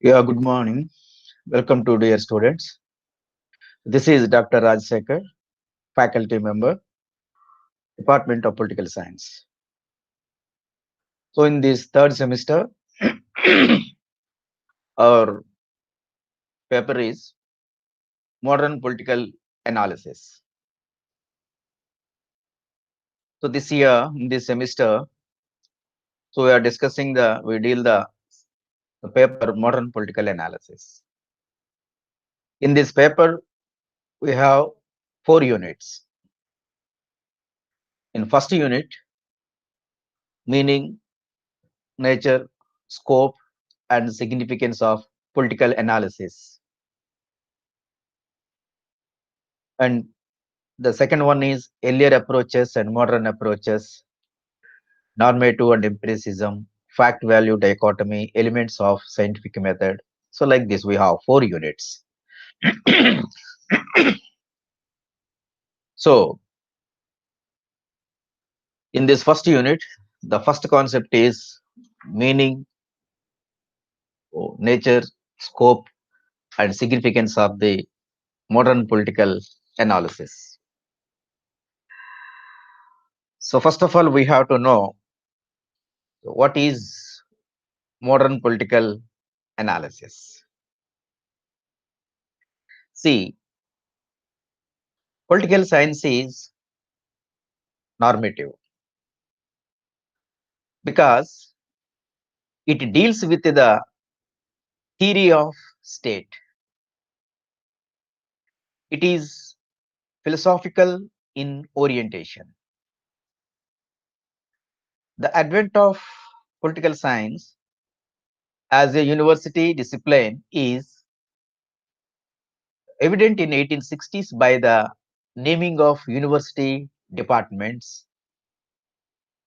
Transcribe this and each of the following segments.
Yeah, good morning. Welcome to dear students. This is Dr. Rajsekhar, faculty member, Department of Political Science. So in this third semester, our paper is Modern Political Analysis. So this year, in this semester, so we are discussing the paper Modern Political Analysis. In this paper, we have 4 units. In first unit, meaning, nature, scope, and significance of political analysis. And the second one is earlier approaches and modern approaches, normative and empiricism, fact value dichotomy, elements of scientific method. So, like this, we have 4 units. So, in this first unit, the first concept is meaning, nature, scope, and significance of the modern political analysis. So, first of all, we have to know what is modern political analysis. See, political science is normative because it deals with the theory of state. It is philosophical in orientation. The advent of political science as a university discipline is evident in 1860s by the naming of university departments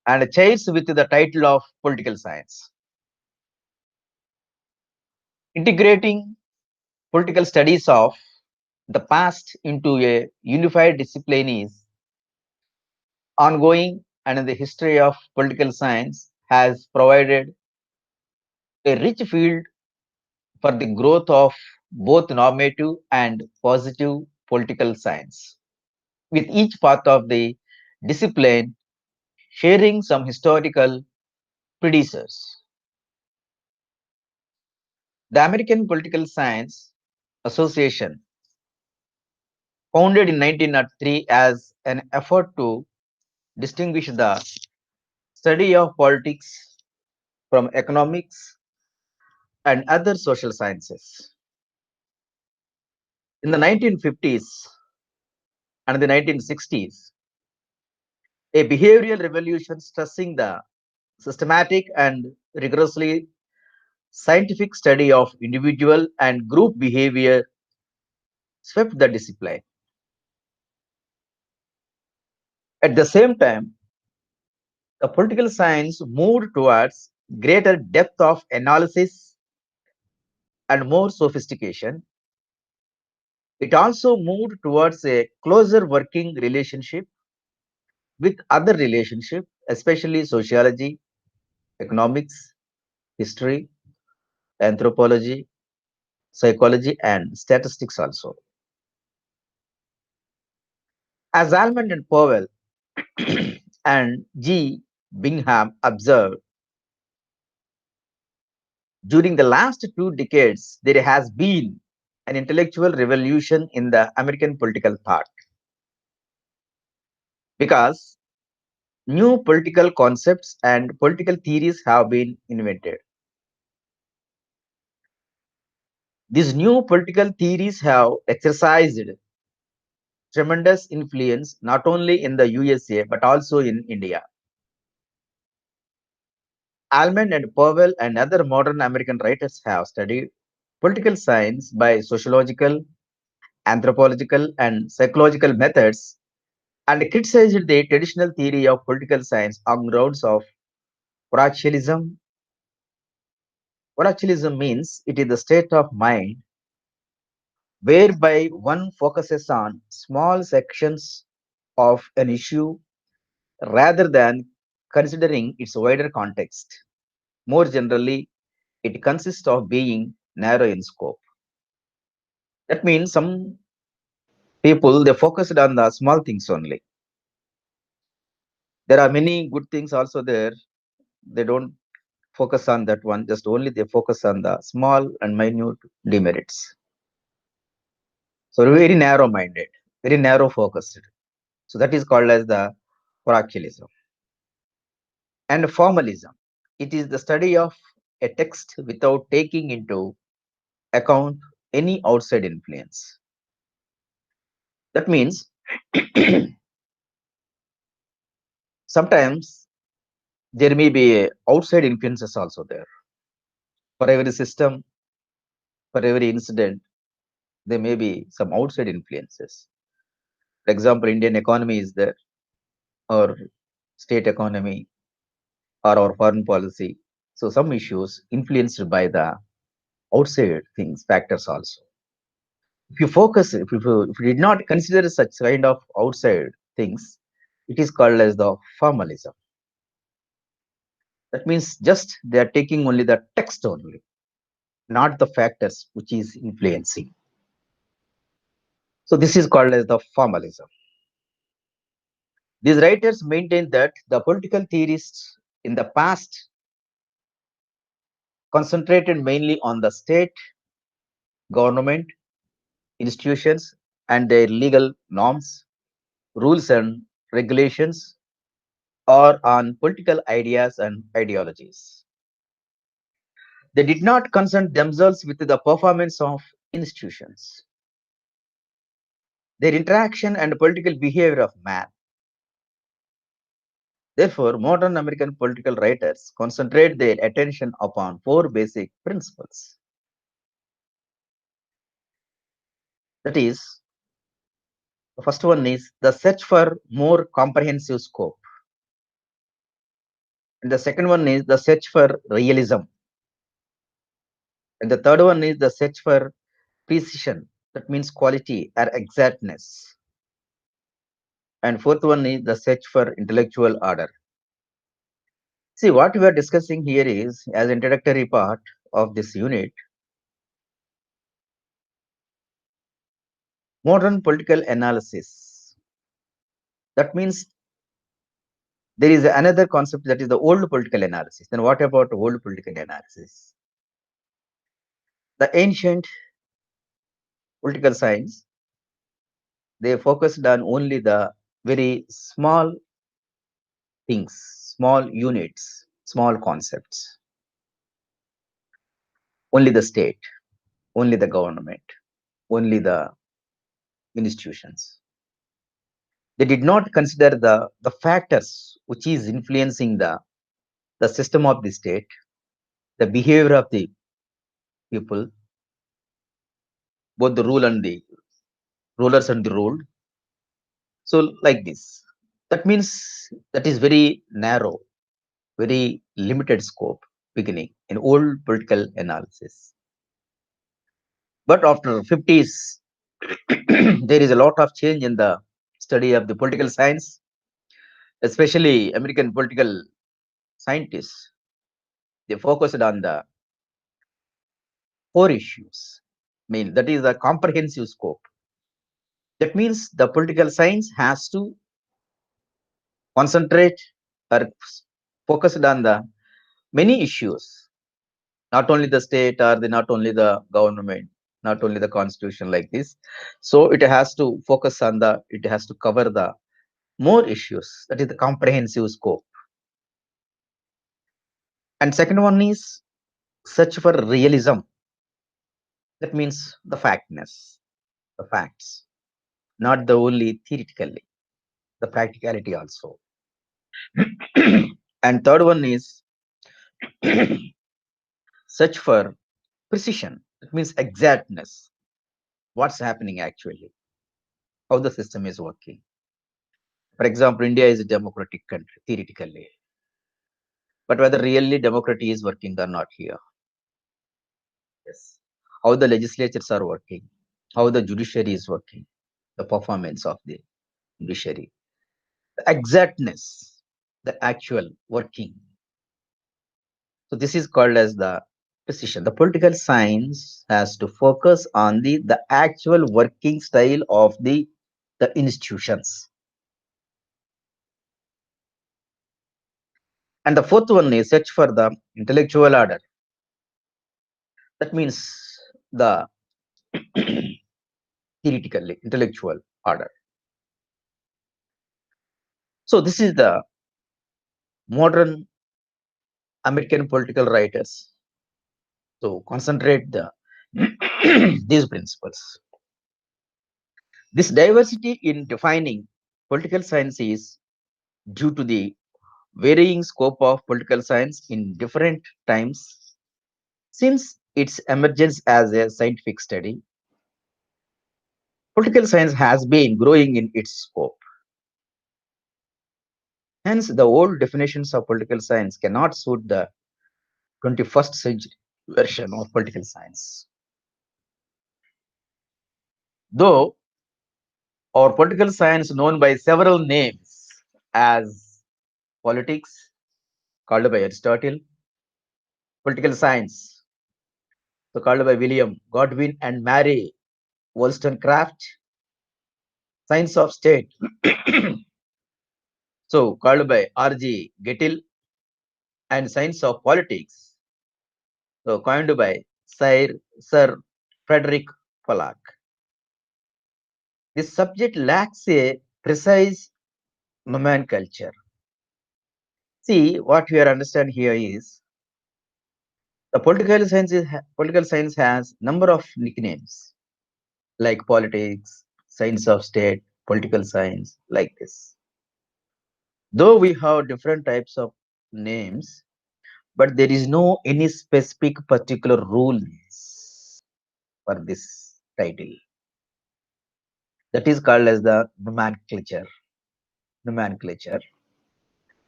and chairs with the title of political science. Integrating political studies of the past into a unified discipline is ongoing, and the history of political science has provided a rich field for the growth of both normative and positive political science, with each part of the discipline sharing some historical predecessors. The American Political Science Association, founded in 1903 as an effort to distinguish the study of politics from economics and other social sciences. In the 1950s and the 1960s, a behavioral revolution stressing the systematic and rigorously scientific study of individual and group behavior swept the discipline. At the same time, the political science moved towards greater depth of analysis and more sophistication. It also moved towards a closer working relationship with other relationships, especially sociology, economics, history, anthropology, psychology, and statistics also. As Almond and Powell and G. Bingham observed, during the last 2 decades, there has been an intellectual revolution in the American political thought because new political concepts and political theories have been invented. These new political theories have exercised tremendous influence not only in the USA but also in India. Almond and Powell and other modern American writers have studied political science by sociological, anthropological, and psychological methods and criticized the traditional theory of political science on grounds of oratialism. Oratialism means it is the state of mind whereby one focuses on small sections of an issue rather than considering its wider context. More generally, it consists of being narrow in scope. That means some people they focused on the small things only. There are many good things also there. They don't focus on that one. Just only they focus on the small and minute demerits. So very narrow minded, very narrow focused. So that is called as the parochialism. And formalism. It is the study of a text without taking into account any outside influence. That means sometimes there may be outside influences also there. For every system, for every incident, there may be some outside influences. For example, Indian economy is there, or state economy, or our foreign policy. So some issues influenced by the outside things, factors also. If you focus, if you did not consider such kind of outside things, it is called as the formalism. That means just they are taking only the text only, not the factors which is influencing. So this is called as the formalism. These writers maintain that the political theorists in the past concentrated mainly on the state, government, institutions, and their legal norms, rules, and regulations, or on political ideas and ideologies. They did not concern themselves with the performance of institutions, their interaction, and political behavior of man. Therefore, modern American political writers concentrate their attention upon four basic principles. That is, the first one is the search for more comprehensive scope. And the second one is the search for realism. And the third one is the search for precision. That means quality or exactness. And fourth one is the search for intellectual order. See, what we are discussing here is, as introductory part of this unit, modern political analysis. That means there is another concept that is the old political analysis. Then what about old political analysis? The ancient political science, they focused on only the very small things, small units, small concepts, only the state, only the government, only the institutions. They did not consider the factors which is influencing the system of the state, the behavior of the people, both the rule and the rulers and the ruled. So like this. That means that is very narrow, very limited scope beginning in old political analysis. But after 50s, there is a lot of change in the study of the political science, especially American political scientists. They focused on the four issues. I mean, that is the comprehensive scope. That means the political science has to concentrate or focused on the many issues, not only the state or not only the government, not only the constitution like this. So it has to focus on it has to cover the more issues. That is the comprehensive scope. And second one is search for realism. That means the factness, the facts, not the only theoretically, the practicality also. And third one is search for precision. It means exactness. What's happening actually? How the system is working. For example, India is a democratic country, theoretically. But whether really democracy is working or not here. Yes. How the legislatures are working, how the judiciary is working, the performance of the judiciary, the exactness, the actual working. So this is called as the precision. The political science has to focus on the actual working style of the institutions. And the fourth one is search for the intellectual order. That means the theoretically intellectual order. So this is the modern American political writers. So concentrate the these principles. This diversity in defining political science is due to the varying scope of political science in different times. Since its emergence as a scientific study, political science has been growing in its scope. Hence, the old definitions of political science cannot suit the 21st century version of political science. Though our political science, known by several names as politics, called by Aristotle, political science, so called by William Godwin and Mary Wollstonecraft, science of state, so called by R.G. Gettill, and science of politics, so coined by Sir Frederick Pollack. This subject lacks a precise nomenclature. See, what we are understand here is the political science has number of nicknames like politics, science of state, political science, like this. Though we have different types of names, but there is no any specific particular rules for this title. That is called as the nomenclature. Nomenclature.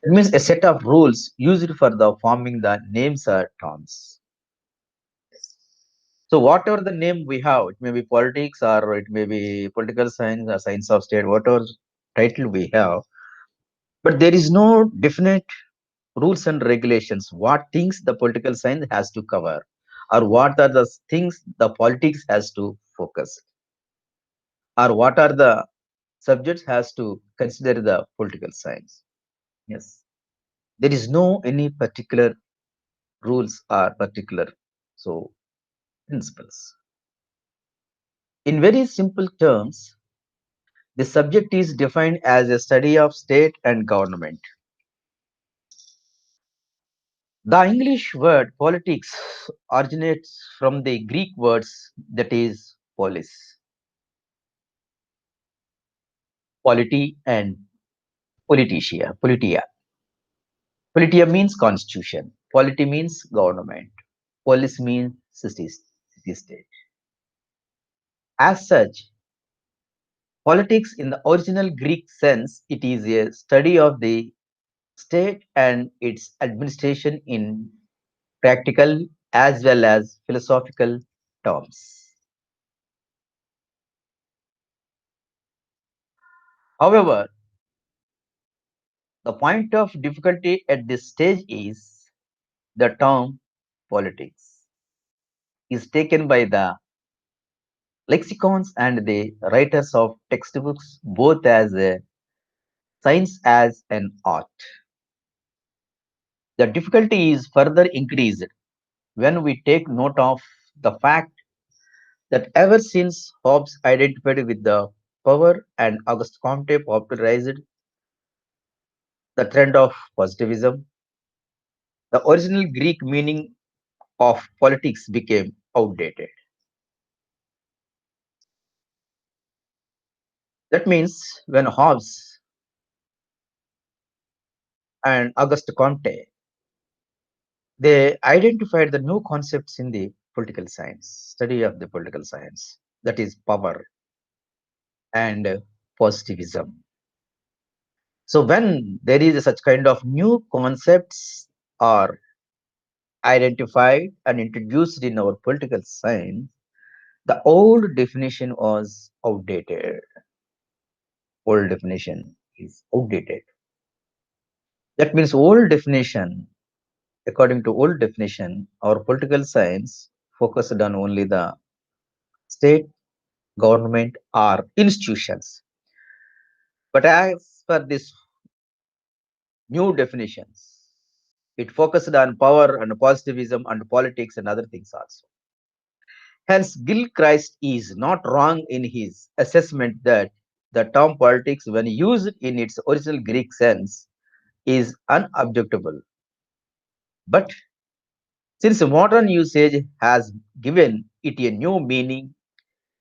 It means a set of rules used for the forming the names or terms. So whatever the name we have, it may be politics or it may be political science or science of state, whatever title we have, but there is no definite rules and regulations. What things the political science has to cover, or what are the things the politics has to focus, or what are the subjects has to consider the political science. Yes, there is no any particular rules or particular so principles. In very simple terms, the subject is defined as a study of state and government. The English word politics originates from the Greek words that is polis, polity and politia. Politia. Politia means constitution. Polity means government. Polis means city state. As such, politics in the original Greek sense, it is a study of the state and its administration in practical as well as philosophical terms. However, the point of difficulty at this stage is the term politics is taken by the lexicons and the writers of textbooks both as a science as an art. The difficulty is further increased when we take note of the fact that ever since Hobbes identified with the power and Auguste Comte popularized the trend of positivism, the original Greek meaning of politics became outdated. That means when Hobbes and Auguste Comte they identified the new concepts in the political science, study of the political science, that is power and positivism. So when there is such kind of new concepts are identified and introduced in our political science, the old definition was outdated. Old definition is outdated. That means old definition According to old definition, our political science focused on only the state, government, or institutions. But as per this new definitions, it focused on power and positivism and politics and other things also. Hence, Gilchrist is not wrong in his assessment that the term politics, when used in its original Greek sense, is unobjectable. But since modern usage has given it a new meaning,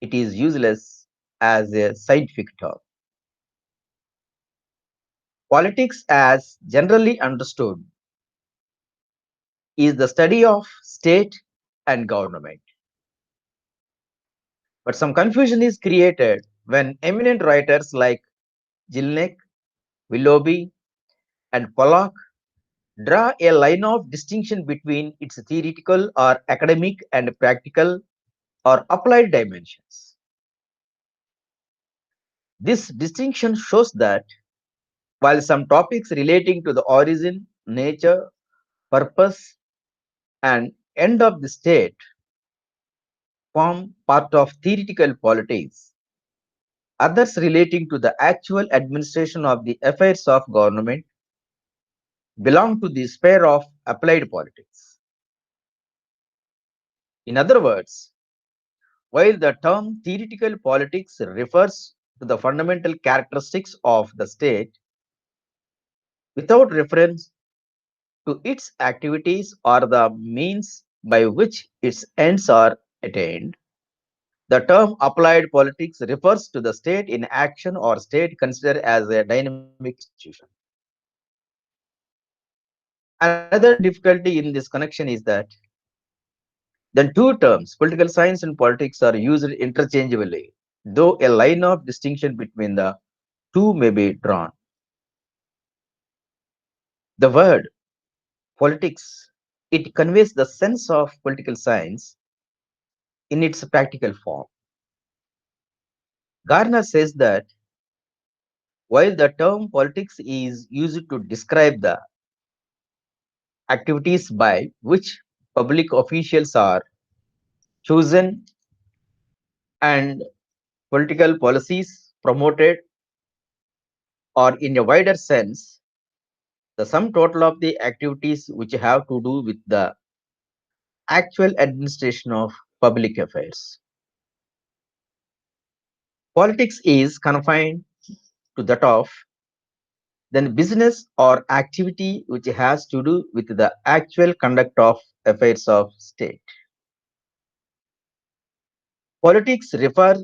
it is useless as a scientific term. Politics, as generally understood, is the study of state and government. But some confusion is created when eminent writers like Jelinek, Willoughby, and Pollock draw a line of distinction between its theoretical or academic and practical or applied dimensions. This distinction shows that while some topics relating to the origin, nature, purpose, and end of the state form part of theoretical politics, others relating to the actual administration of the affairs of government belong to the sphere of applied politics. In other words, while the term theoretical politics refers to the fundamental characteristics of the state without reference to its activities or the means by which its ends are attained, the term applied politics refers to the state in action or state considered as a dynamic institution. Another difficulty in this connection is that the two terms, political science and politics, are used interchangeably, though a line of distinction between the two may be drawn. The word politics, it conveys the sense of political science in its practical form. Garner says that while the term politics is used to describe the activities by which public officials are chosen and political policies promoted, or in a wider sense, the sum total of the activities which have to do with the actual administration of public affairs. Politics is confined to that of then business or activity which has to do with the actual conduct of affairs of state. Politics refer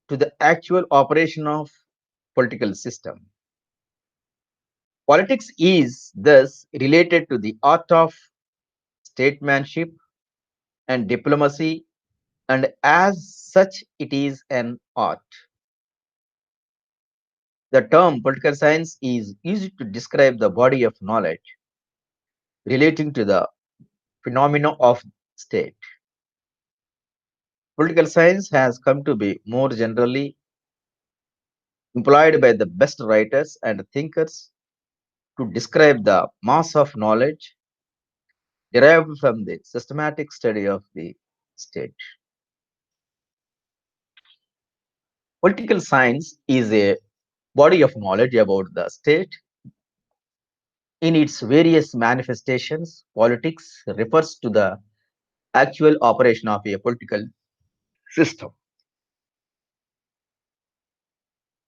to the actual operation of political system. Politics is thus related to the art of statesmanship and diplomacy, and as such it is an art. The term political science is used to describe the body of knowledge relating to the phenomena of state. Political science has come to be more generally employed by the best writers and thinkers to describe the mass of knowledge derived from the systematic study of the state. Political science is a body of knowledge about the state in its various manifestations. Politics refers to the actual operation of a political system.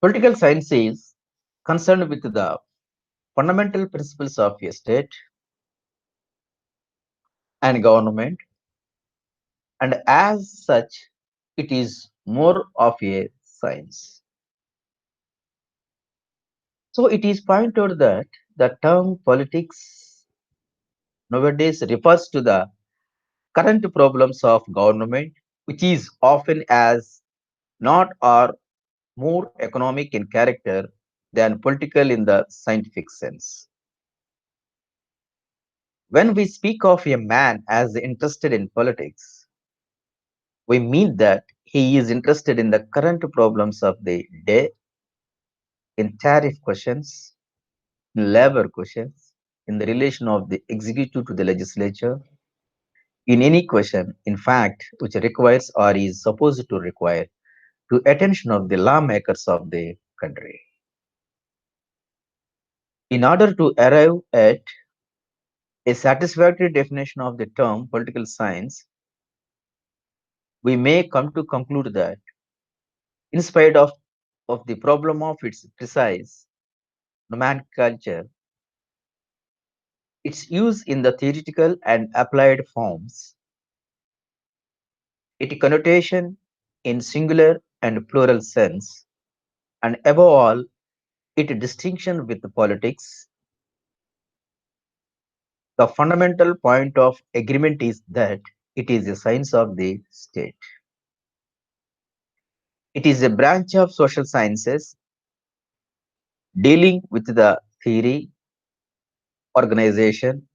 Political science is concerned with the fundamental principles of a state and government, and as such, it is more of a science. So it is pointed out that the term politics nowadays refers to the current problems of government, which is often as not or more economic in character than political in the scientific sense. When we speak of a man as interested in politics, we mean that he is interested in the current problems of the day, in tariff questions, in labor questions, in the relation of the executive to the legislature in any question, in fact, which requires or is supposed to require to attention of the lawmakers of the country. In order to arrive at a satisfactory definition of the term political science, we may come to conclude that, in spite of the problem of its precise nomenclature, its use in the theoretical and applied forms, its connotation in singular and plural sense, and above all, its distinction with politics, the fundamental point of agreement is that it is a science of the state. It is a branch of social sciences dealing with the theory, organization,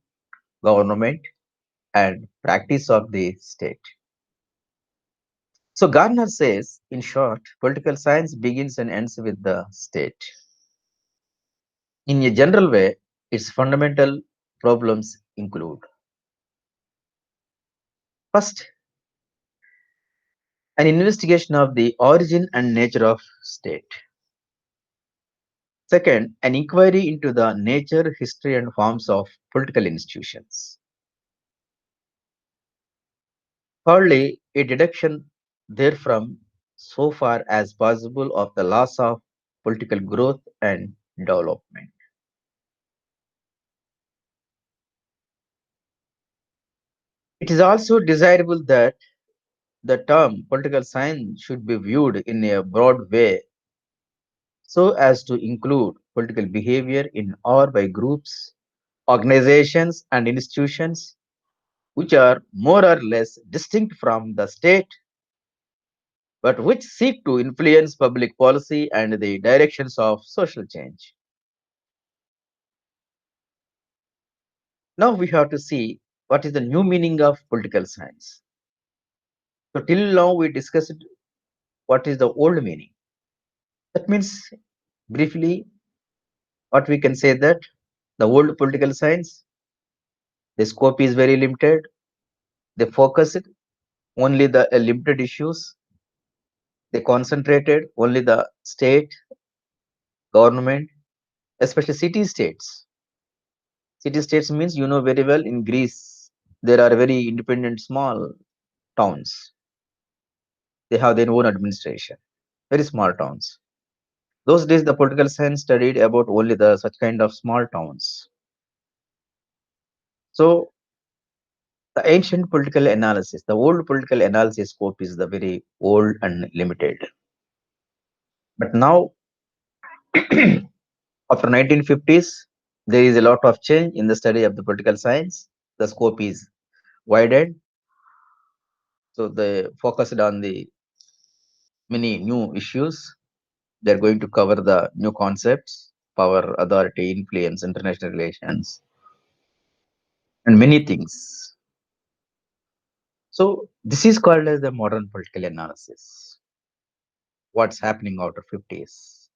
government, and practice of the state. So Gardner says, in short, political science begins and ends with the state. In a general way, its fundamental problems include: first, an investigation of the origin and nature of state. Second, an inquiry into the nature, history, and forms of political institutions. Thirdly, a deduction therefrom, so far as possible, of the laws of political growth and development. It is also desirable that the term political science should be viewed in a broad way so as to include political behavior in or by groups, organizations, and institutions which are more or less distinct from the state but which seek to influence public policy and the directions of social change. Now we have to see what is the new meaning of political science. So till now we discussed what is the old meaning. That means briefly what we can say that the old political science, the scope is very limited. They focused only the limited issues. They concentrated only the state, government, especially city states. City states means you know very well in Greece there are very independent small towns. They have their own administration, very small towns. Those days, the political science studied about only the such kind of small towns. So, the ancient political analysis, the old political analysis scope is the very old and limited. But now, after 1950s, there is a lot of change in the study of the political science. The scope is widened. So, they focused on the many new issues. They're going to cover the new concepts, power, authority, influence, international relations, and many things. So this is called as the modern political analysis. What's happening after 50s,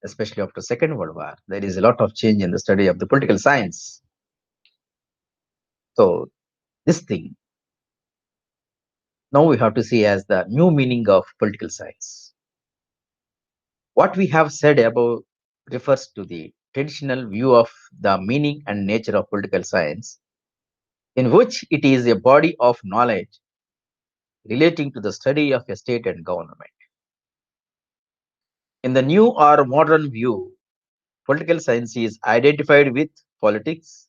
especially after Second World War? There is a lot of change in the study of the political science. So this thing now we have to see as the new meaning of political science. What we have said above refers to the traditional view of the meaning and nature of political science, in which it is a body of knowledge relating to the study of a state and government. In the new or modern view, political science is identified with politics,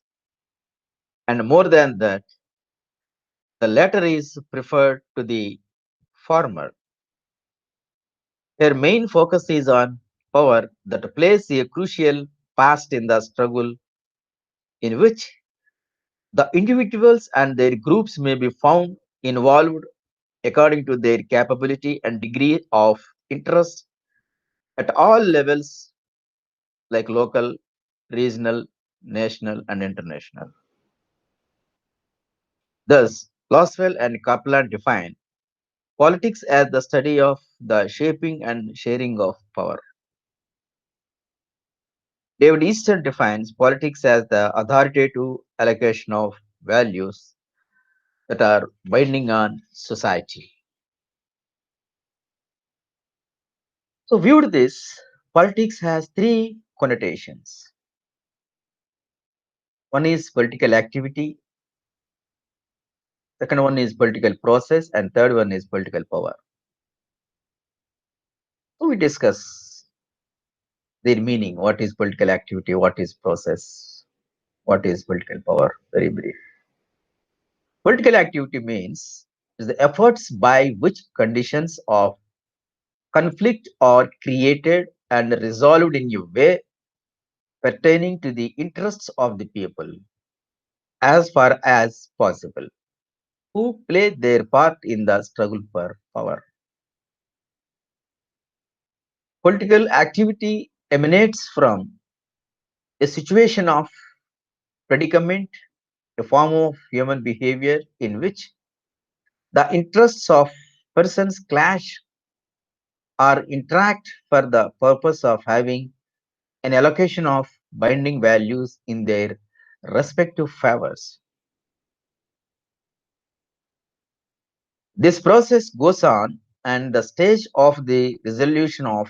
and more than that, the latter is preferred to the former. Their main focus is on power that plays a crucial part in the struggle in which the individuals and their groups may be found involved according to their capability and degree of interest at all levels, like local, regional, national, and international. Thus, Loswell and Kaplan define politics as the study of the shaping and sharing of power. David Easton defines politics as the authoritative allocation of values that are binding on society. So, viewed this, politics has three connotations. One is political activity, second one is political process, and third one is political power. So, we discuss their meaning. What is political activity? What is process? What is political power? Very brief. Political activity means is the efforts by which conditions of conflict are created and resolved in a way pertaining to the interests of the people as far as possible, who play their part in the struggle for power. Political activity emanates from a situation of predicament, a form of human behavior in which the interests of persons clash or interact for the purpose of having an allocation of binding values in their respective favors. This process goes on, and the stage of the resolution of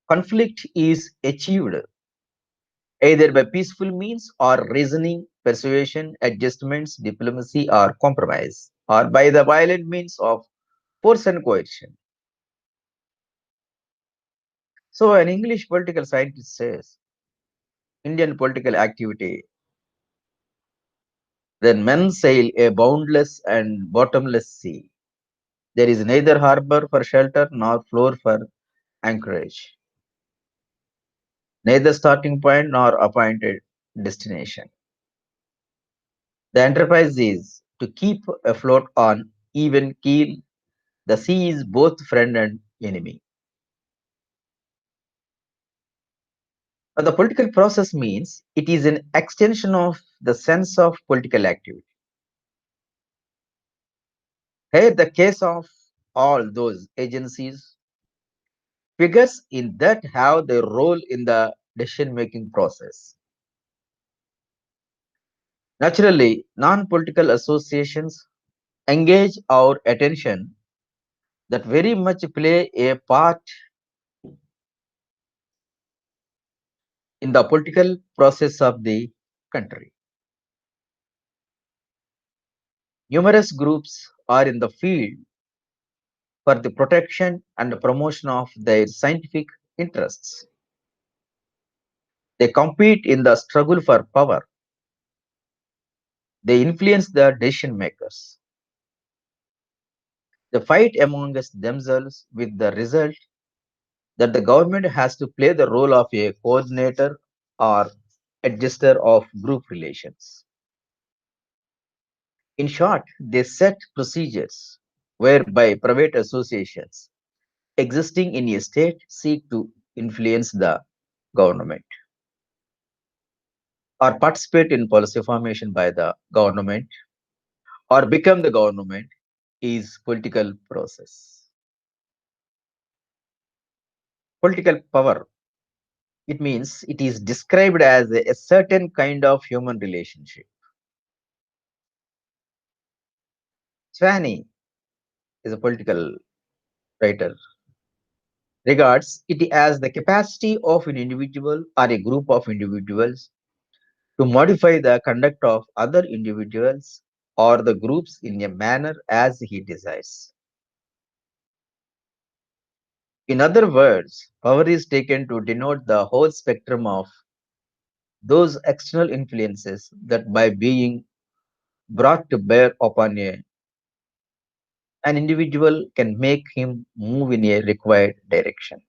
conflict is achieved either by peaceful means or reasoning, persuasion, adjustments, diplomacy, or compromise, or by the violent means of force and coercion. So, an English political scientist says Indian political activity, then men sail a boundless and bottomless sea. There is neither harbor for shelter nor floor for anchorage, neither starting point nor appointed destination. The enterprise is to keep afloat on even keel. The sea is both friend and enemy. But the political process means it is an extension of the sense of political activity. Here, the case of all those agencies figures in that have their role in the decision making process. Naturally, non political associations engage our attention that very much play a part in the political process of the country. Numerous groups are in the field for the protection and promotion of their scientific interests. They compete in the struggle for power. They influence the decision makers. They fight amongst themselves with the result that the government has to play the role of a coordinator or adjuster of group relations. In short, they set procedures whereby private associations existing in a state seek to influence the government or participate in policy formation by the government or become the government is political process. Political power, it means it is described as a certain kind of human relationship. Swaney is a political writer, regards it as the capacity of an individual or a group of individuals to modify the conduct of other individuals or the groups in a manner as he desires. In other words, power is taken to denote the whole spectrum of those external influences that by being brought to bear upon an individual can make him move in a required direction.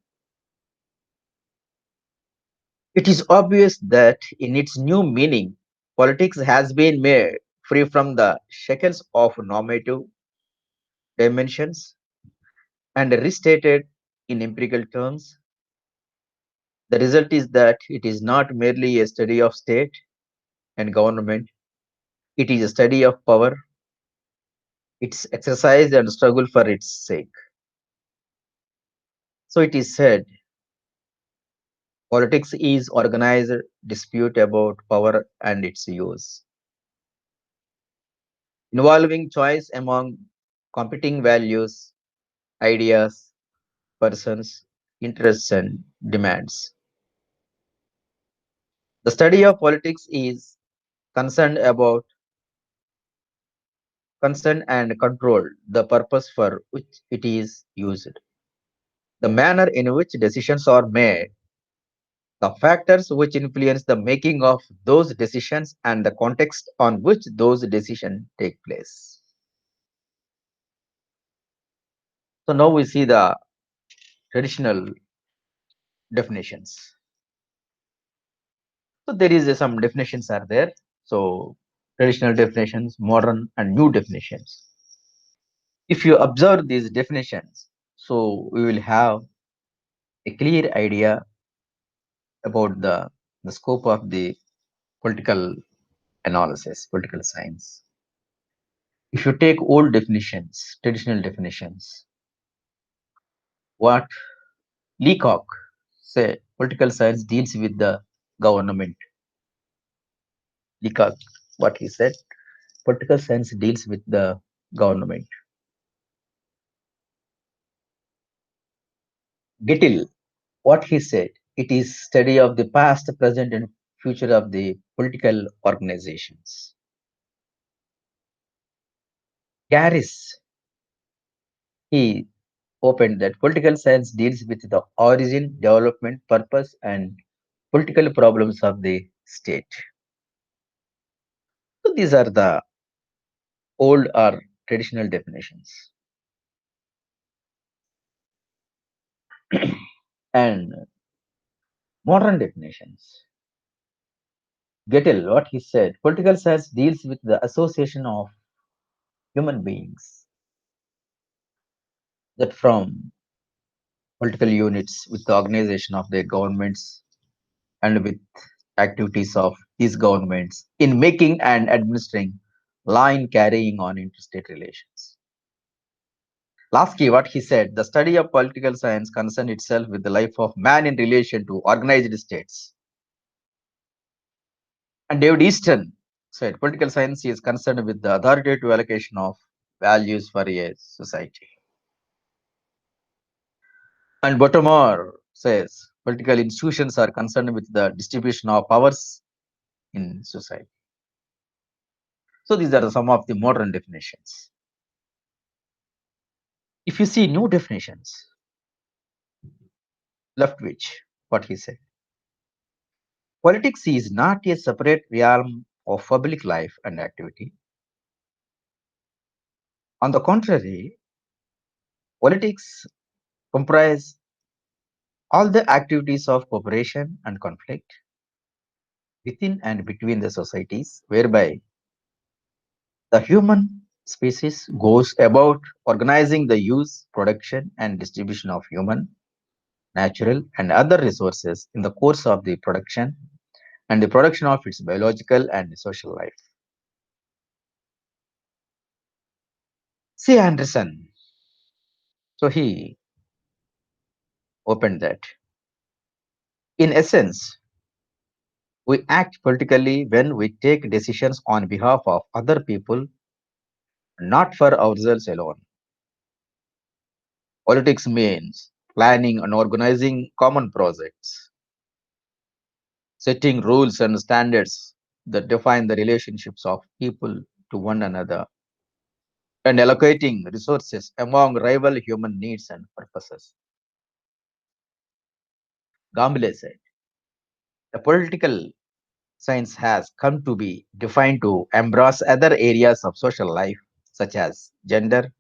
It is obvious that in its new meaning, politics has been made free from the shackles of normative dimensions and restated in empirical terms. The result is that it is not merely a study of state and government, it is a study of power, its exercise and struggle for its sake. So it is said Politics is organized dispute about power and its use, involving choice among competing values, ideas, persons, interests, and demands. The study of politics is concerned about concern and control, the purpose for which it is used, the manner in which decisions are made, the factors which influence the making of those decisions, and the context on which those decisions take place. So now we see the traditional definitions. So there is some definitions are there. So traditional definitions, modern and new definitions. If you observe these definitions, so we will have a clear idea about the scope of the political analysis, political science. If you take old definitions, traditional definitions, what Leacock say political science deals with the government. Leacock, what he said, political science deals with the government. Gittil, what he said, it is study of the past, present, and future of the political organizations. Garris, he opened that political science deals with the origin, development, purpose, and political problems of the state. So these are the old or traditional definitions. And modern definitions. Gettel, what he said, political science deals with the association of human beings that from political units with the organization of their governments and with activities of these governments in making and administering line carrying on interstate relations. Lasky, what he said, the study of political science concerned itself with the life of man in relation to organized states. And David Easton said, political science is concerned with the authoritative allocation of values for a society. And Bottomore says, political institutions are concerned with the distribution of powers in society. So these are some of the modern definitions. If you see new definitions, Leftwich, what he said, politics is not a separate realm of public life and activity. On the contrary, politics comprise all the activities of cooperation and conflict within and between the societies, whereby the human species goes about organizing the use, production, and distribution of human, natural, and other resources in the course of the production and the production of its biological and social life. C. Anderson, so he opened that. In essence, we act politically when we take decisions on behalf of other people, not for ourselves alone. Politics means planning and organizing common projects, setting rules and standards that define the relationships of people to one another, and allocating resources among rival human needs and purposes. Gambale said, the political science has come to be defined to embrace other areas of social life, such as gender,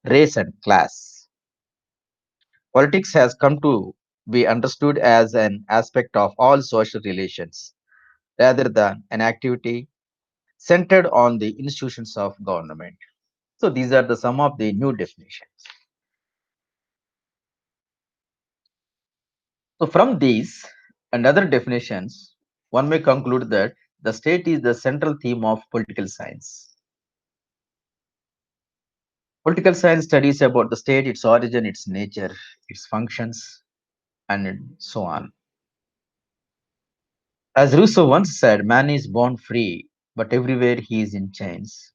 race, and class. Politics has come to be understood as an aspect of all social relations rather than an activity centered on the institutions of government. So these are the some of the new definitions. So from these and other definitions, one may conclude that the state is the central theme of political science. Political science studies about the state, its origin, its nature, its functions, and so on. As Rousseau once said, man is born free, but everywhere he is in chains.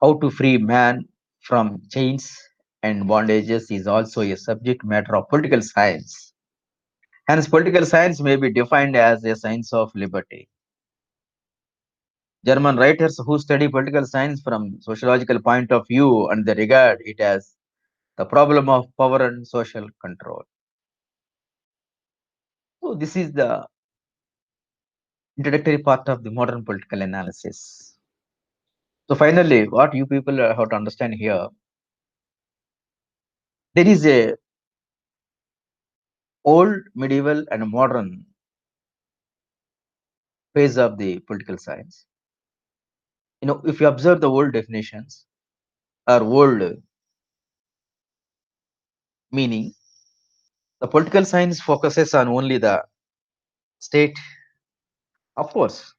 How to free man from chains and bondages is also a subject matter of political science. Hence, political science may be defined as a science of liberty. German writers who study political science from sociological point of view and they regard it as the problem of power and social control. So this is the introductory part of the modern political analysis. So finally, what you people have to understand here, there is a old, medieval, and modern phase of the political science. If you observe the old definitions or old meaning, the political science focuses on only the state. Of course,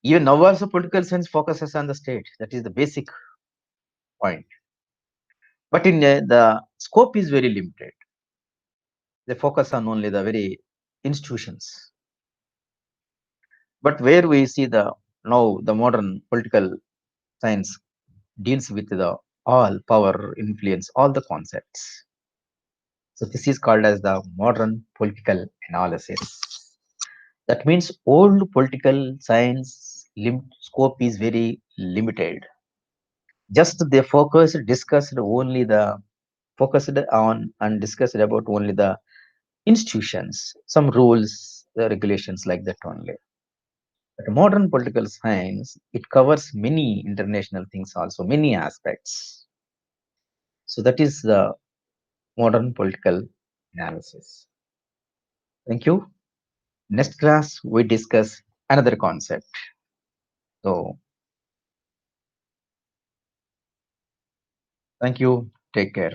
even now also political science focuses on the state. That is the basic point. But in the scope is very limited. They focus on only the very institutions. But where we see the now the modern political science deals with the all power, influence, all the concepts. So this is called as the modern political analysis. That means old political science scope is very limited. Just they focused on and discussed about only the institutions, some rules, the regulations like that only. But modern political science, it covers many international things also, many aspects. So that is the modern political analysis. Thank you. Next class, we discuss another concept. So thank you. Take care.